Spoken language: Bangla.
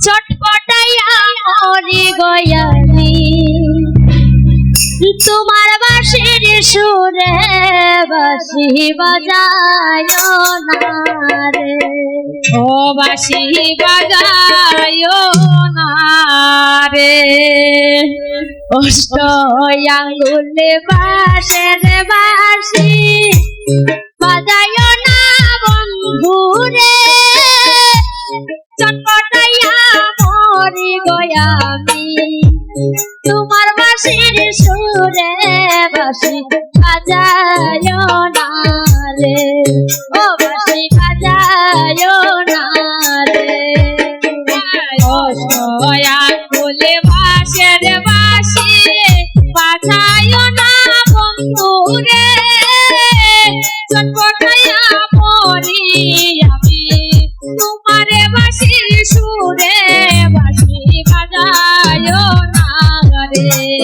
চটপটাইয়া মরি গয়ালি তোমার বাঁশির সুরে বাঁশি বাজায় না রে, ও বাঁশি বাজায় না রে। অষ্ট আঙ্গুলে বাঁশের বাঁশি বাজায় না বন্ধু রে, চটপটাইয়া মরি গয়ামি তোমার বাঁশির সুরে বাঁশি বাজায় না রে, ও বাঁশি বাজায় না রে। আঙ্গুলে বাঁশের বাঁশি বাজায় না বন্ধু রে, চটপটাইয়া মরি আমি তোমার বাঁশির সুরে বাঁশি বাজায় না রে।